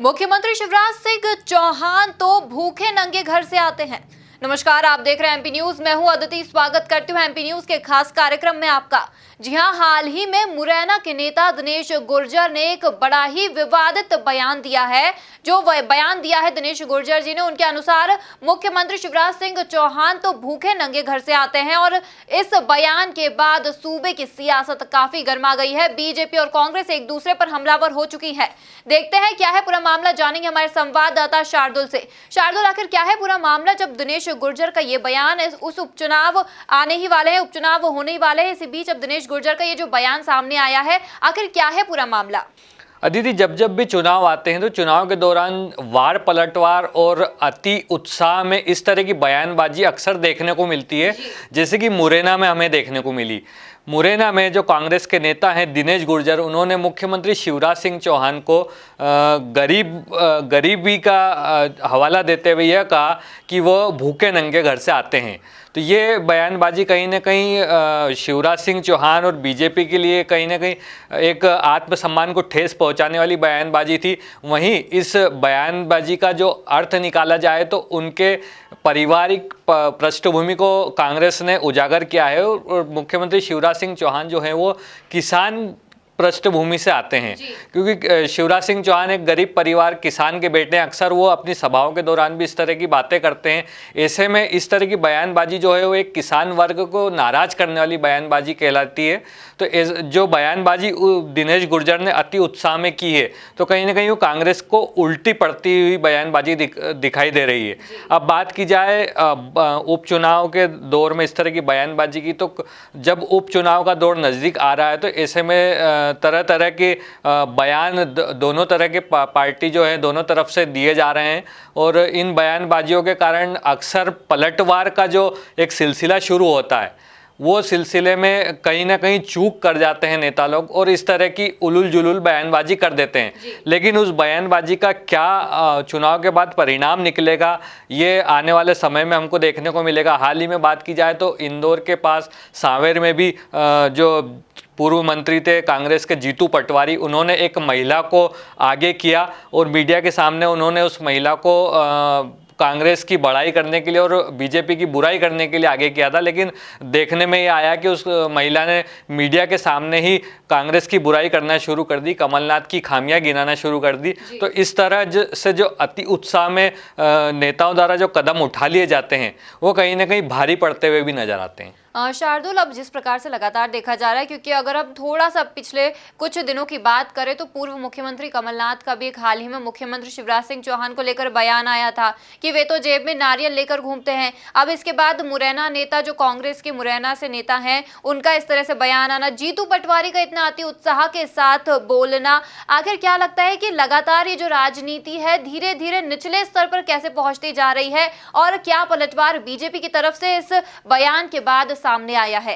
मुख्यमंत्री शिवराज सिंह चौहान तो भूखे नंगे घर से आते हैं। नमस्कार, आप देख रहे हैं एमपी न्यूज। मैं हूं अदिति, स्वागत करती हूं एमपी न्यूज के खास कार्यक्रम में आपका। जी हां, हाल ही में मुरैना के नेता दिनेश गुर्जर ने एक बड़ा ही विवादित बयान दिया है। जो बयान दिया है दिनेश गुर्जर जी ने, उनके अनुसार मुख्यमंत्री शिवराज सिंह चौहान तो भूखे नंगे घर से आते हैं। और इस बयान के बाद सूबे की सियासत काफी गर्मा गई है। बीजेपी और कांग्रेस एक दूसरे पर हमलावर हो चुकी है। देखते हैं क्या है पूरा मामला, जानेंगे हमारे संवाददाता शार्दुल से। शार्दुल, आखिर क्या है पूरा मामला जब दिनेश गुर्जर का ये बयान है? उस उपचुनाव आने ही वाले हैं, उपचुनाव होने ही वाले हैं, इसी बीच अब दिनेश गुर्जर का ये जो बयान सामने आया है, आखिर क्या है पूरा मामला? अदिति, जब जब भी चुनाव आते हैं तो चुनाव के दौरान वार पलटवार और अति उत्साह में इस तरह की बयानबाजी अक्सर देखने को मिलती है, जैसे कि मुरैना में हमें देखने को मिली। मुरैना में जो कांग्रेस के नेता हैं दिनेश गुर्जर, उन्होंने मुख्यमंत्री शिवराज सिंह चौहान को गरीबी का हवाला देते हुए यह कहा कि वो भूखे नंगे घर से आते हैं। तो ये बयानबाजी कहीं ना कहीं शिवराज सिंह चौहान और बीजेपी के लिए कहीं ना कहीं एक आत्मसम्मान को ठेस पहुंचाने वाली बयानबाजी थी। वहीं इस बयानबाजी का जो अर्थ निकाला जाए तो उनके पारिवारिक पृष्ठभूमि को कांग्रेस ने उजागर किया है। और मुख्यमंत्री शिवराज सिंह चौहान जो हैं वो किसान पृष्ठभूमि से आते हैं, क्योंकि शिवराज सिंह चौहान एक गरीब परिवार किसान के बेटे हैं। अक्सर वो अपनी सभाओं के दौरान भी इस तरह की बातें करते हैं। ऐसे में इस तरह की बयानबाजी जो है वो एक किसान वर्ग को नाराज करने वाली बयानबाजी कहलाती है। तो जो बयानबाजी दिनेश गुर्जर ने अति उत्साह में की है, तो कहीं ना कहीं वो कांग्रेस को उल्टी पड़ती हुई बयानबाजी दिखाई दे रही है। अब बात की जाए उपचुनाव के दौर में इस तरह की बयानबाजी की, तो जब उपचुनाव का दौर नज़दीक आ रहा है तो ऐसे में तरह तरह के बयान दोनों तरह के पार्टी जो है दोनों तरफ से दिए जा रहे हैं। और इन बयानबाजियों के कारण अक्सर पलटवार का जो एक सिलसिला शुरू होता है, वो सिलसिले में कहीं ना कहीं चूक कर जाते हैं नेता लोग और इस तरह की उलूल जुलूल बयानबाजी कर देते हैं। लेकिन उस बयानबाजी का क्या चुनाव के बाद परिणाम निकलेगा, ये आने वाले समय में हमको देखने को मिलेगा। हाल ही में बात की जाए तो इंदौर के पास सांवेर में भी जो पूर्व मंत्री थे कांग्रेस के जीतू पटवारी, उन्होंने एक महिला को आगे किया और मीडिया के सामने उन्होंने उस महिला को कांग्रेस की बड़ाई करने के लिए और बीजेपी की बुराई करने के लिए आगे किया था। लेकिन देखने में ये आया कि उस महिला ने मीडिया के सामने ही कांग्रेस की बुराई करना शुरू कर दी, कमलनाथ की खामियां गिनाना शुरू कर दी। तो इस तरह से जो अति उत्साह में नेताओं द्वारा जो कदम उठा लिए जाते हैं वो कहीं ना कहीं भारी पड़ते हुए भी नजर आते हैं। शार्दुल, अब जिस प्रकार से लगातार देखा जा रहा है, क्योंकि अगर अब थोड़ा सा पिछले कुछ दिनों की बात करें तो पूर्व मुख्यमंत्री कमलनाथ का भी एक हाल ही में मुख्यमंत्री शिवराज सिंह चौहान को लेकर बयान आया था कि वे तो जेब में नारियल लेकर घूमते हैं। अब इसके बाद मुरैना नेता, जो कांग्रेस के मुरैना से नेता हैं, उनका इस तरह से बयान आना, जीतू पटवारी का इतना अति उत्साह के साथ बोलना, आखिर क्या लगता है कि लगातार ये जो राजनीति है धीरे धीरे निचले स्तर पर कैसे पहुंचती जा रही है और क्या पलटवार बीजेपी की तरफ से इस बयान के बाद सामने आया है?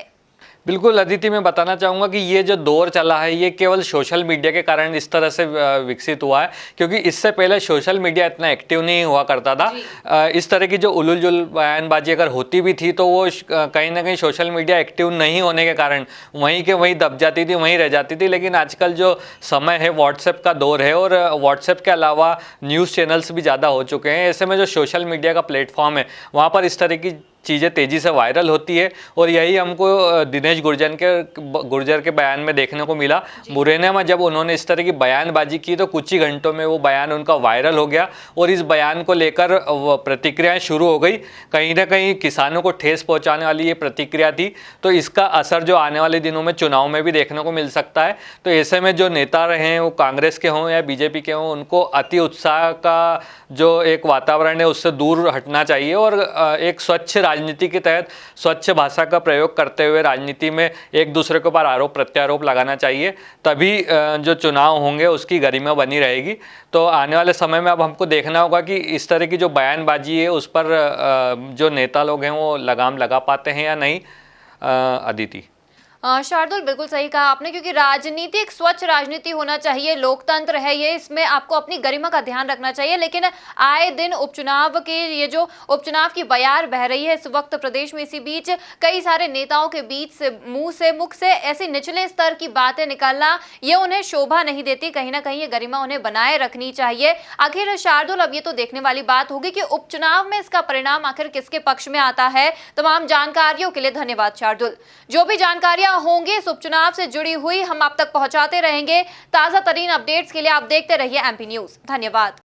बिल्कुल अदिति, मैं बताना चाहूँगा कि ये जो दौर चला है ये केवल सोशल मीडिया के कारण इस तरह से विकसित हुआ है, क्योंकि इससे पहले सोशल मीडिया इतना एक्टिव नहीं हुआ करता था। इस तरह की जो उलझुल जुल बयानबाजी अगर होती भी थी तो वो कहीं ना कहीं सोशल मीडिया एक्टिव नहीं होने के कारण वहीं के वहीं दब जाती थी, वहीं रह जाती थी। लेकिन आजकल जो समय है व्हाट्सएप का दौर है और व्हाट्सएप के अलावा न्यूज़ चैनल्स भी ज़्यादा हो चुके हैं। ऐसे में जो सोशल मीडिया का प्लेटफॉर्म है वहाँ पर इस तरह की चीज़ें तेज़ी से वायरल होती है और यही हमको दिनेश गुर्जर के बयान में देखने को मिला। मुरैना में जब उन्होंने इस तरह की बयानबाजी की तो कुछ ही घंटों में वो बयान उनका वायरल हो गया और इस बयान को लेकर प्रतिक्रियाएं शुरू हो गई। कहीं ना कहीं किसानों को ठेस पहुंचाने वाली ये प्रतिक्रिया थी। तो इसका असर जो आने वाले दिनों में चुनाव में भी देखने को मिल सकता है। तो ऐसे में जो नेता रहे हैं वो कांग्रेस के हों या बीजेपी के हों, उनको अति उत्साह का जो एक वातावरण है उससे दूर हटना चाहिए और एक स्वच्छ राजनीति के तहत स्वच्छ भाषा का प्रयोग करते हुए राजनीति में एक दूसरे के ऊपर आरोप प्रत्यारोप लगाना चाहिए। तभी जो चुनाव होंगे उसकी गरिमा बनी रहेगी। तो आने वाले समय में अब हमको देखना होगा कि इस तरह की जो बयानबाजी है उस पर जो नेता लोग हैं वो लगाम लगा पाते हैं या नहीं। अदिति, शार्दुल, बिल्कुल सही कहा आपने, क्योंकि राजनीति एक स्वच्छ राजनीति होना चाहिए, लोकतंत्र है ये, इसमें आपको अपनी गरिमा का ध्यान रखना चाहिए। लेकिन आए दिन उपचुनाव के ये जो उपचुनाव की बयार बह रही है इस वक्त प्रदेश में, इसी बीच कई सारे नेताओं के बीच से मुख से ऐसी निचले स्तर की बातें निकलना, ये उन्हें शोभा नहीं देती। कहीं ना कहीं ये गरिमा उन्हें बनाए रखनी चाहिए। आखिर शार्दुल, अब ये तो देखने वाली बात होगी कि उपचुनाव में इसका परिणाम आखिर किसके पक्ष में आता है। तमाम जानकारियों के लिए धन्यवाद शार्दुल। जो भी जानकारियां होंगे इस उपचुनाव से जुड़ी हुई हम आप तक पहुंचाते रहेंगे। ताजा तरीन अपडेट्स के लिए आप देखते रहिए एमपी न्यूज। धन्यवाद।